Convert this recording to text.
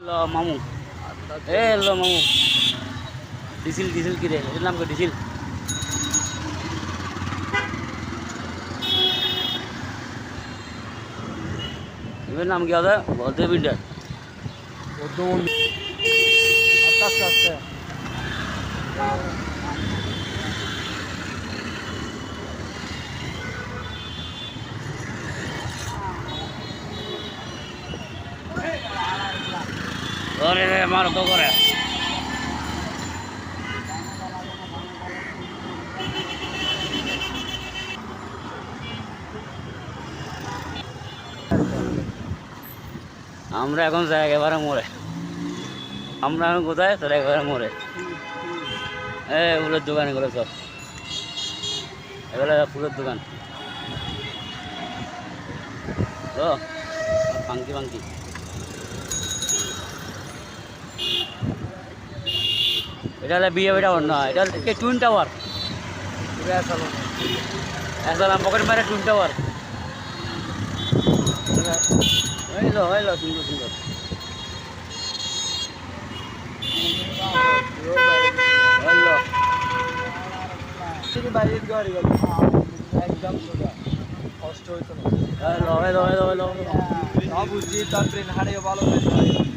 মামু এ লো মামু ডিসিল ডিসিল কি রে এর নাম কি ডিসিল এর নাম কি আছে বলতে বিল্ডার আস্তে আস্তে করে রে মার তো করে আমরা এখন যাই একেবারে মোড়ে আমরা এখন কোথায় তোরা একেবারে মোড়ে ফুলের দোকান এগুলো সব এগুলো ফুলের দোকান তো ফাঙ্কি ফাঙ্কি এটা হলে বিয়ে এটা অন্য এটা হচ্ছে টুইন টাওয়ার আসলাম পকেট মারে টুইন টাওয়ার হইলো হইলো সুন্দর সুন্দর একদম কষ্ট হইতো না হইলো হইলো হইলো হইলো বুঝছি তার ট্রেন হারিয়ে ভালো হয়েছে